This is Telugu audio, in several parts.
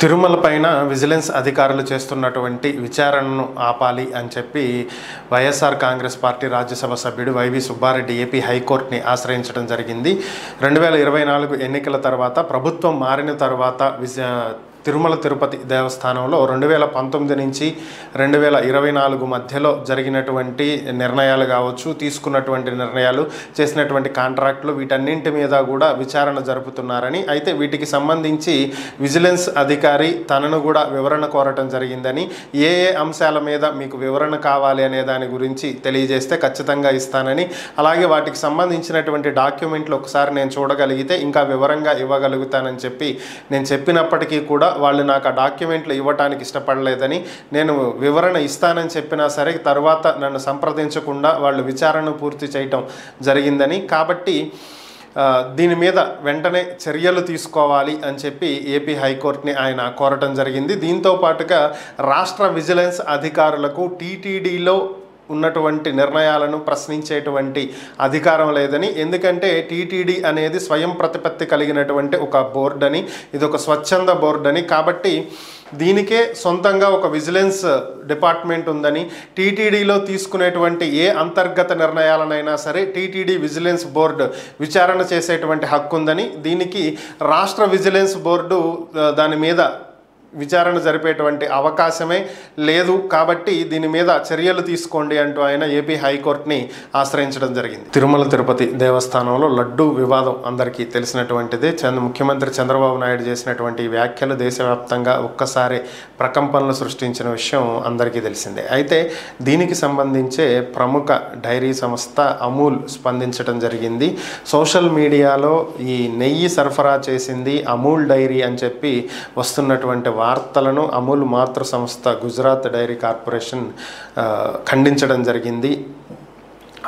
తిరుమల పైన విజిలెన్స్ అధికారులు చేస్తున్నటువంటి విచారణను ఆపాలి అని చెప్పి వైఎస్ఆర్ కాంగ్రెస్ పార్టీ రాజ్యసభ సభ్యుడు వైవి సుబ్బారెడ్డి ఏపీ హైకోర్టుని ఆశ్రయించడం జరిగింది. 2024 ఎన్నికల తర్వాత ప్రభుత్వం మారిన తర్వాత తిరుమల తిరుపతి దేవస్థానంలో 2019 నుంచి 2024 మధ్యలో జరిగినటువంటి నిర్ణయాలు కావచ్చు, తీసుకున్నటువంటి నిర్ణయాలు, చేసినటువంటి కాంట్రాక్టులు, వీటన్నింటి మీద కూడా విచారణ జరుపుతున్నారని, అయితే వీటికి సంబంధించి విజిలెన్స్ అధికారి తనను కూడా వివరణ కోరటం జరిగిందని, ఏ అంశాల మీద మీకు వివరణ కావాలి అనే దాని గురించి తెలియజేస్తే ఖచ్చితంగా ఇస్తానని, అలాగే వాటికి సంబంధించినటువంటి డాక్యుమెంట్లు ఒకసారి నేను చూడగలిగితే ఇంకా వివరంగా ఇవ్వగలుగుతానని చెప్పి నేను చెప్పినప్పటికీ కూడా వాళ్ళు నాకు ఆ డాక్యుమెంట్లు ఇవ్వటానికి ఇష్టపడలేదని, నేను వివరణ ఇస్తానని చెప్పినా సరే తర్వాత నన్ను సంప్రదించకుండా వాళ్ళు విచారణ పూర్తి చేయటం జరిగిందని, కాబట్టి దీని మీద వెంటనే చర్యలు తీసుకోవాలి అని చెప్పి ఏపీ హైకోర్టుని ఆయన కోరటం జరిగింది. దీంతో పాటుగా రాష్ట్ర విజిలెన్స్ అధికారులకు టీటీడీలో ఉన్నటువంటి నిర్ణయాలను ప్రశ్నించేటువంటి అధికారం లేదని, ఎందుకంటే టీటీడీ అనేది స్వయం ప్రతిపత్తి కలిగినటువంటి ఒక బోర్డు అని, ఇది ఒక స్వచ్ఛంద బోర్డు అని, కాబట్టి దీనికే సొంతంగా ఒక విజిలెన్స్ డిపార్ట్మెంట్ ఉందని, టీటీడీలో తీసుకునేటువంటి ఏ అంతర్గత నిర్ణయాలనైనా సరే టీటీడీ విజిలెన్స్ బోర్డు విచారణ చేసేటువంటి హక్కు ఉందని, దీనికి రాష్ట్ర విజిలెన్స్ బోర్డు దాని మీద విచారణ జరిపేటువంటి అవకాశమే లేదు, కాబట్టి దీని మీద చర్యలు తీసుకోండి అంటూ ఆయన ఏపీ హైకోర్టుని ఆశ్రయించడం జరిగింది. తిరుమల తిరుపతి దేవస్థానంలో లడ్డూ వివాదం అందరికీ తెలిసినటువంటిదే. ముఖ్యమంత్రి చంద్రబాబు నాయుడు చేసినటువంటి వ్యాఖ్యలు దేశవ్యాప్తంగా ఒక్కసారి ప్రకంపనలు సృష్టించిన విషయం అందరికీ తెలిసిందే. అయితే దీనికి సంబంధించే ప్రముఖ డైరీ సంస్థ అమూల్ స్పందించడం జరిగింది. సోషల్ మీడియాలో ఈ నెయ్యి సరఫరా చేసింది అమూల్ డైరీ అని చెప్పి వస్తున్నటువంటి వార్తలను అమూల్ మాతృ సంస్థ గుజరాత్ డైరీ కార్పొరేషన్ ఖండించడం జరిగింది.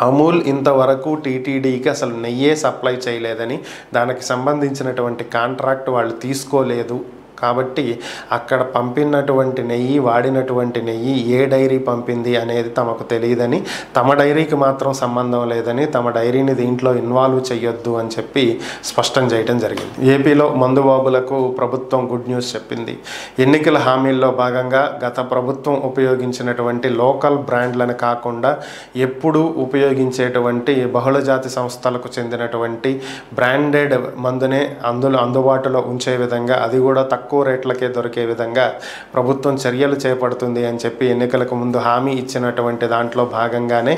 అమూల్ ఇంతవరకు టీటీడీకి అసలు నెయ్యే సప్లై చేయలేదని, దానికి సంబంధించినటువంటి కాంట్రాక్ట్ వాళ్ళు తీసుకోలేదు, కాబట్టి అక్కడ పంపినటువంటి నెయ్యి, వాడినటువంటి నెయ్యి ఏ డైరీ పంపింది అనేది తమకు తెలియదని, తమ డైరీకి మాత్రం సంబంధం లేదని, తమ డైరీని దీంట్లో ఇన్వాల్వ్ చేయొద్దు అని చెప్పి స్పష్టం చేయడం జరిగింది. ఏపీలో మందుబాబులకు ప్రభుత్వం గుడ్ న్యూస్ చెప్పింది. ఎన్నికల హామీల్లో భాగంగా గత ప్రభుత్వం ఉపయోగించినటువంటి లోకల్ బ్రాండ్లను కాకుండా ఎప్పుడూ ఉపయోగించేటువంటి బహుళజాతి సంస్థలకు చెందినటువంటి బ్రాండెడ్ మందునే అందుబాటులో ఉంచే విధంగా, అది కూడా తక్కువ రేట్లకే దొరికే విధంగా ప్రభుత్వం చర్యలు చేపడుతుంది అని చెప్పి ఎన్నికలకు ముందు హామీ ఇచ్చినటువంటి దాంట్లో భాగంగానే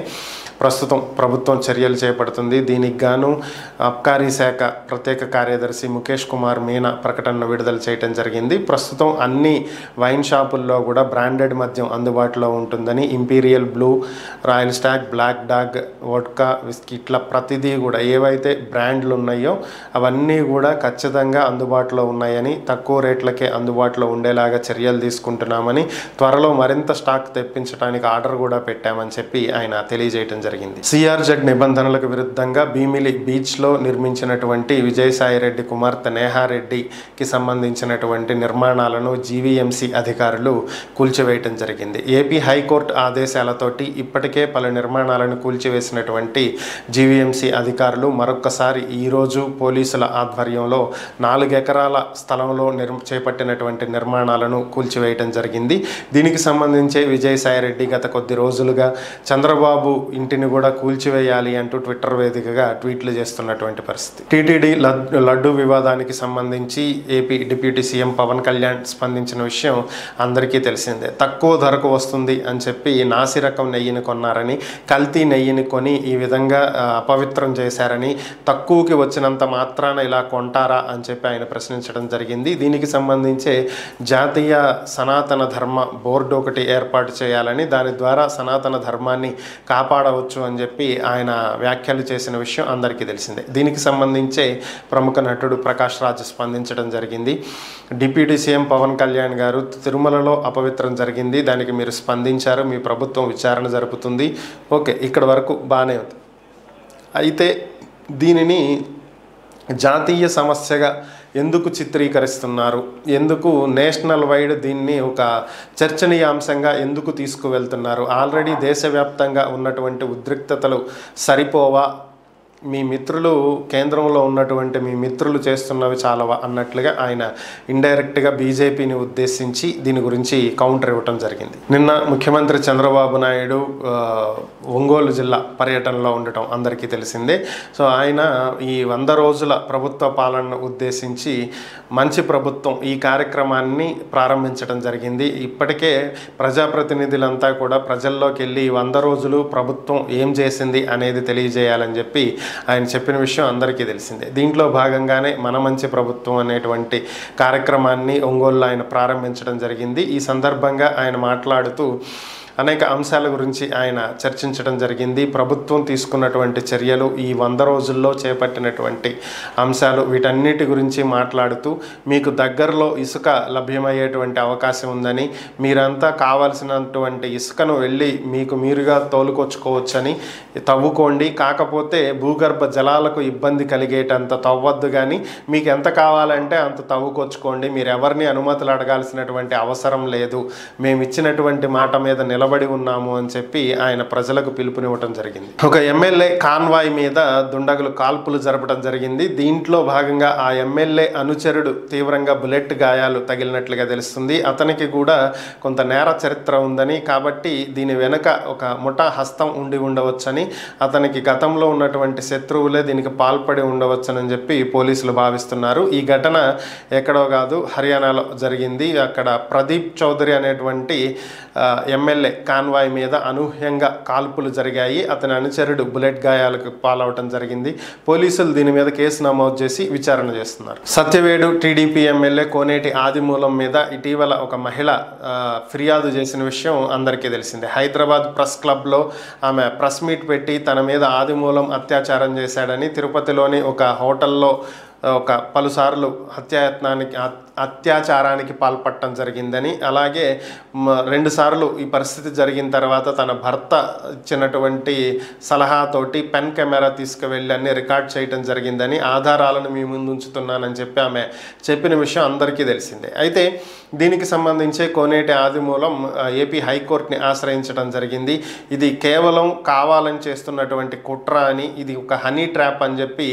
ప్రస్తుతం ప్రభుత్వం చర్యలు చేపడుతుంది. దీనికి గాను అబ్కారీ శాఖ ప్రత్యేక కార్యదర్శి ముఖేష్ కుమార్ మీనా ప్రకటనను విడుదల చేయడం జరిగింది. ప్రస్తుతం అన్ని వైన్ షాపుల్లో కూడా బ్రాండెడ్ మద్యం అందుబాటులో ఉంటుందని, Imperial Blue, Royal Stag, Black Dog, vodka, whisky, ఇట్లా ప్రతిదీ కూడా ఏవైతే బ్రాండ్లు ఉన్నాయో అవన్నీ కూడా ఖచ్చితంగా అందుబాటులో ఉన్నాయని, తక్కువ రేట్లకే అందుబాటులో ఉండేలాగా చర్యలు తీసుకుంటున్నామని, త్వరలో మరింత స్టాక్ తెప్పించడానికి ఆర్డర్ కూడా పెట్టామని చెప్పి ఆయన తెలియజేయడం జరిగింది. సిఆర్జెడ్ నిబంధనలకు విరుద్ధంగా భీమిలి బీచ్లో నిర్మించినటువంటి విజయసాయిరెడ్డి కుమార్తె నేహారెడ్డికి సంబంధించినటువంటి నిర్మాణాలను జీవీఎంసీ అధికారులు కూల్చివేయటం జరిగింది. ఏపీ హైకోర్టు ఆదేశాలతోటి ఇప్పటికే పలు నిర్మాణాలను కూల్చివేసినటువంటి జీవీఎంసీ అధికారులు మరొక్కసారి ఈరోజు పోలీసుల ఆధ్వర్యంలో 4 ఎకరాల స్థలంలో చేపట్టినటువంటి నిర్మాణాలను కూల్చివేయటం జరిగింది. దీనికి సంబంధించి విజయసాయిరెడ్డి గత కొద్ది రోజులుగా చంద్రబాబు ఇంటిని కూడా కూల్చివేయాలి అంటూ ట్విట్టర్ వేదికగా ట్వీట్లు చేస్తున్నటువంటి పరిస్థితి. టీటీడీ లడ్డు వివాదానికి సంబంధించి AP deputy CM Pawan Kalyan స్పందించిన విషయం అందరికీ తెలిసిందే. తక్కువ ధరకు వస్తుంది అని చెప్పి నాసి రకం నెయ్యిని కొన్నారని, కల్తీ నెయ్యిని కొని ఈ విధంగా అపవిత్రం చేశారని, తక్కువకి వచ్చినంత మాత్రాన ఇలా కొంటారా అని చెప్పి ఆయన ప్రశ్నించడం జరిగింది. దీనికి సంబంధించి జాతీయ సనాతన ధర్మ బోర్డు ఒకటి ఏర్పాటు చేయాలని, దాని ద్వారా సనాతన ధర్మాన్ని కాపాడవచ్చు అని చెప్పి ఆయన వ్యాఖ్యలు చేసిన విషయం అందరికీ తెలిసిందే. దీనికి సంబంధించి ప్రముఖ నటుడు ప్రకాష్ రాజ్ స్పందించడం జరిగింది. డిప్యూటీ సీఎం పవన్ కళ్యాణ్ గారు, తిరుమలలో అపవిత్రం జరిగింది, దానికి మీరు స్పందించారు, మీ ప్రభుత్వం విచారణ జరుపుతుంది, ఓకే, ఇక్కడ వరకు బాగానే ఉంది. అయితే దీనిని జాతీయ సమస్యగా ఎందుకు చిత్రీకరిస్తున్నారు, ఎందుకు నేషనల్ వైడ్ దీన్ని ఒక చర్చనీయాంశంగా ఎందుకు తీసుకువెళ్తున్నారు, ఆల్రెడీ దేశవ్యాప్తంగా ఉన్నటువంటి ఉద్రిక్తతలు సరిపోవా మీ మిత్రులు కేంద్రంలో ఉన్నటువంటి మీ మిత్రులు చేస్తున్నవి చాలా అన్నట్లుగా ఆయన ఇండైరెక్ట్గా బీజేపీని ఉద్దేశించి దీని గురించి కౌంటర్ ఇవ్వటం జరిగింది. నిన్న ముఖ్యమంత్రి చంద్రబాబు నాయుడు ఒంగోలు జిల్లా పర్యటనలో ఉండటం అందరికీ తెలిసిందే. సో ఆయన ఈ 100 రోజుల ప్రభుత్వ పాలనను ఉద్దేశించి మంచి ప్రభుత్వం ఈ కార్యక్రమాన్ని ప్రారంభించడం జరిగింది. ఇప్పటికే ప్రజాప్రతినిధులంతా కూడా ప్రజల్లోకి వెళ్ళి 100 రోజులు ప్రభుత్వం ఏం చేసింది అనేది తెలియజేయాలని చెప్పి ఆయన చెప్పిన విషయం అందరికీ తెలిసిందే. దీంట్లో భాగంగానే మన మంచి ప్రభుత్వం అనేటువంటి కార్యక్రమాన్ని ఒంగోలులో ఆయన ప్రారంభించడం జరిగింది. ఈ సందర్భంగా ఆయన మాట్లాడుతూ అనేక అంశాల గురించి ఆయన చర్చించడం జరిగింది. ప్రభుత్వం తీసుకున్నటువంటి చర్యలు, ఈ 100 రోజుల్లో చేపట్టినటువంటి అంశాలు, వీటన్నిటి గురించి మాట్లాడుతూ మీకు దగ్గరలో ఇసుక లభ్యమయ్యేటువంటి అవకాశం ఉందని, మీరంతా కావాల్సినటువంటి ఇసుకను వెళ్ళి మీకు మీరుగా తోలుకొచ్చుకోవచ్చని, తవ్వుకోండి, కాకపోతే భూగర్భ జలాలకు ఇబ్బంది కలిగేటంత తవ్వద్దు, కానీ మీకు ఎంత కావాలంటే అంత తవ్వుకొచ్చుకోండి, మీరు ఎవరిని అనుమతులు అడగాల్సినటువంటి అవసరం లేదు, మేము ఇచ్చినటువంటి మాట మీద నిలబడి ఉన్నాము అని చెప్పి ఆయన ప్రజలకు పిలుపునివ్వటం జరిగింది. ఒక ఎమ్మెల్యే కాన్వాయ్ మీద దుండగులు కాల్పులు జరపడం జరిగింది. దీంట్లో భాగంగా ఆ ఎమ్మెల్యే అనుచరుడు తీవ్రంగా బుల్లెట్ గాయాలు తగిలినట్లుగా తెలుస్తుంది. అతనికి కూడా కొంత నేర చరిత్ర ఉందని, కాబట్టి దీని వెనుక ఒక ముఠా హస్తం ఉండి ఉండవచ్చని, అతనికి గతంలో ఉన్నటువంటి శత్రువులే దీనికి పాల్పడి ఉండవచ్చని చెప్పి పోలీసులు భావిస్తున్నారు. ఈ ఘటన ఎక్కడో కాదు, హర్యానాలో జరిగింది. అక్కడ ప్రదీప్ చౌదరి అనేటువంటి ఎమ్మెల్యే కాన్వాయ్ మీద అనూహ్యంగా కాల్పులు జరిగాయి. అతని అనుచరుడు బుల్లెట్ గాయాలకు పాలవటం జరిగింది. పోలీసులు దీని మీద కేసు నమోదు చేసి విచారణ చేస్తున్నారు. సత్యవేడు టీడీపీ ఎమ్మెల్యే కోనేటి ఆదిమూలం మీద ఇటీవల ఒక మహిళ ఫిర్యాదు చేసిన విషయం అందరికీ తెలిసిందే. హైదరాబాద్ ప్రెస్ క్లబ్లో ఆమె ప్రెస్ మీట్ పెట్టి తన మీద ఆదిమూలం అత్యాచారం చేశాడని, తిరుపతిలోని ఒక హోటల్లో పలుసార్లు అత్యాచారానికి పాల్పడటం జరిగిందని, అలాగే 2 సార్లు ఈ పరిస్థితి జరిగిన తర్వాత తన భర్త ఇచ్చినటువంటి సలహాతోటి పెన్ కెమెరా తీసుకువెళ్ళి అన్ని రికార్డ్ చేయడం జరిగిందని, ఆధారాలను మీ ముందు ఉంచుతున్నానని చెప్పి ఆమె చెప్పిన విషయం అందరికీ తెలిసిందే. అయితే దీనికి సంబంధించి కోనేటి ఆదిమూలం ఏపీ హైకోర్టుని ఆశ్రయించడం జరిగింది. ఇది కేవలం కావాలని చేస్తున్నటువంటి కుట్ర అని, ఇది ఒక హనీ ట్రాప్ అని చెప్పి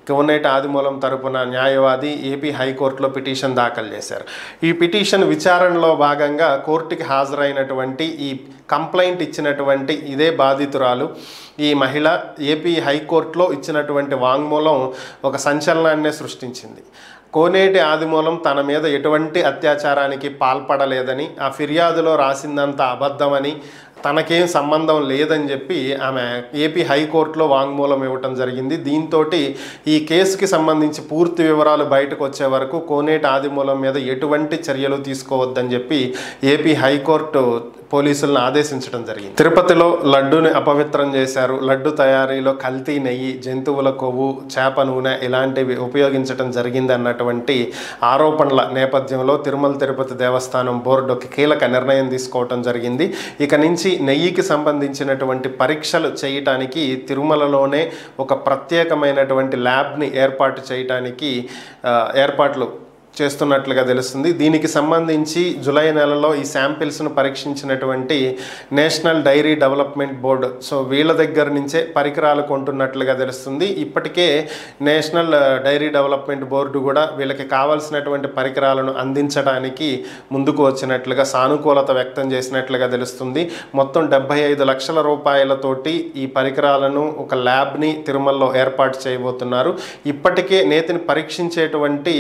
కోనేటి ఆదిమూలం తరపున న్యాయవాది ఏపీ హైకోర్టులో పిటిషన్ దాఖలు చేశారు. ఈ పిటిషన్ విచారణలో భాగంగా కోర్టుకి హాజరైనటువంటి ఈ కంప్లైంట్ ఇచ్చినటువంటి ఇదే బాధితురాలు ఈ మహిళ ఏపీ హైకోర్టులో ఇచ్చినటువంటి వాంగ్మూలం ఒక సంచలనాన్నే సృష్టించింది. కోనేటి ఆదిమూలం తన మీద ఎటువంటి అత్యాచారానికి పాల్పడలేదని, ఆ ఫిర్యాదులో రాసిందంతా అబద్ధమని, తనకేం సంబంధం లేదని చెప్పి ఆమె ఏపీ హైకోర్టులో వాంగ్మూలం ఇవ్వటం జరిగింది. దీంతో ఈ కేసుకి సంబంధించి పూర్తి వివరాలు బయటకు వచ్చే వరకు కోనేటి ఆదిమూలం మీద ఎటువంటి చర్యలు తీసుకోవద్దని చెప్పి ఏపీ హైకోర్టు పోలీసులను ఆదేశించడం జరిగింది. తిరుపతిలో లడ్డూని అపవిత్రం చేశారు. లడ్డు తయారీలో కల్తీ నెయ్యి, జంతువుల కొవ్వు, చేప నూనె ఇలాంటివి ఉపయోగించడం జరిగింది అన్నటువంటి ఆరోపణల నేపథ్యంలో తిరుమల తిరుపతి దేవస్థానం బోర్డు ఒక కీలక నిర్ణయం తీసుకోవటం జరిగింది. ఇక నుంచి నెయ్యికి సంబంధించినటువంటి పరీక్షలు చేయటానికి తిరుమలలోనే ఒక ప్రత్యేకమైనటువంటి ల్యాబ్ని ఏర్పాటు చేయటానికి ఏర్పాట్లు చేస్తున్నట్లుగా తెలుస్తుంది. దీనికి సంబంధించి జూలై నెలలో ఈ శాంపిల్స్ను పరీక్షించినటువంటి national dairy development board, so వీళ్ళ దగ్గర నుంచే పరికరాలు కొంటున్నట్లుగా తెలుస్తుంది. ఇప్పటికే నేషనల్ డైరీ డెవలప్మెంట్ బోర్డు కూడా వీళ్ళకి కావాల్సినటువంటి పరికరాలను అందించడానికి ముందుకు వచ్చినట్లుగా సానుకూలత వ్యక్తం చేసినట్లుగా తెలుస్తుంది. మొత్తం 75 లక్షల రూపాయలతోటి ఈ పరికరాలను ఒక ల్యాబ్ని తిరుమలలో ఏర్పాటు చేయబోతున్నారు. ఇప్పటికే నేతిని పరీక్షించేటువంటి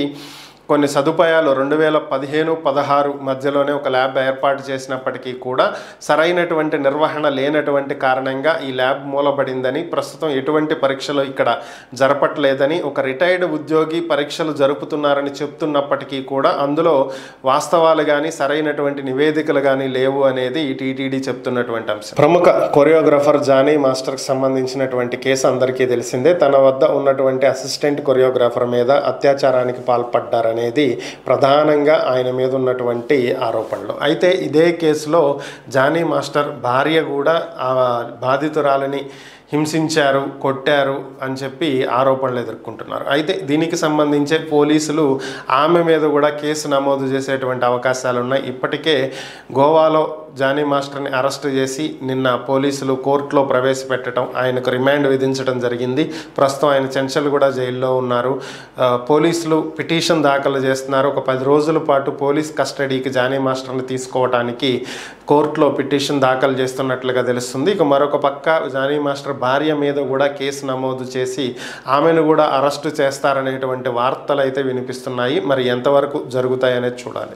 కొన్ని సదుపాయాలు 2015-16 మధ్యలోనే ఒక ల్యాబ్ ఏర్పాటు చేసినప్పటికీ కూడా సరైనటువంటి నిర్వహణ లేనటువంటి కారణంగా ఈ ల్యాబ్ మూలబడిందని, ప్రస్తుతం ఎటువంటి పరీక్షలు ఇక్కడ జరపట్లేదని, ఒక రిటైర్డ్ ఉద్యోగి పరీక్షలు జరుపుతున్నారని చెప్తున్నప్పటికీ కూడా అందులో వాస్తవాలు కానీ సరైనటువంటి నివేదికలు కానీ లేవు అనేది టీటీడీ చెప్తున్నటువంటి అంశం. ప్రముఖ కొరియోగ్రాఫర్ జానీ మాస్టర్కి సంబంధించినటువంటి కేసు అందరికీ తెలిసిందే. తన వద్ద ఉన్నటువంటి అసిస్టెంట్ కొరియోగ్రాఫర్ మీద అత్యాచారానికి పాల్పడ్డారని అనేది ప్రధానంగా ఆయన మీద ఉన్నటువంటి ఆరోపణలు. అయితే ఇదే కేసులో జానీ మాస్టర్ భార్య కూడా ఆ బాధితురాలని హింసించారు, కొట్టారు అని చెప్పి ఆరోపణలు ఎదుర్కొంటున్నారు. అయితే దీనికి సంబంధించే పోలీసులు ఆమె మీద కూడా కేసు నమోదు చేసేటువంటి అవకాశాలు ఉన్నాయి. ఇప్పటికే గోవాలో జానీ మాస్టర్ని అరెస్ట్ చేసి నిన్న పోలీసులు కోర్టులో ప్రవేశపెట్టడం, ఆయనకు రిమాండ్ విధించడం జరిగింది. ప్రస్తుతం ఆయన చెంచల్గూడ జైల్లో ఉన్నారు. పోలీసులు పిటిషన్ దాఖలు చేస్తున్నారు. ఒక 10 రోజుల పాటు పోలీస్ కస్టడీకి జానీ మాస్టర్ని తీసుకోవడానికి కోర్టులో పిటిషన్ దాఖలు చేస్తున్నట్లుగా తెలుస్తుంది. ఇక మరొక పక్క జానీ మాస్టర్ భార్య మీద కూడా కేసు నమోదు చేసి ఆమెను కూడా అరెస్టు చేస్తారనేటువంటి వార్తలు అయితే వినిపిస్తున్నాయి. మరి ఎంతవరకు జరుగుతాయనేది చూడాలి.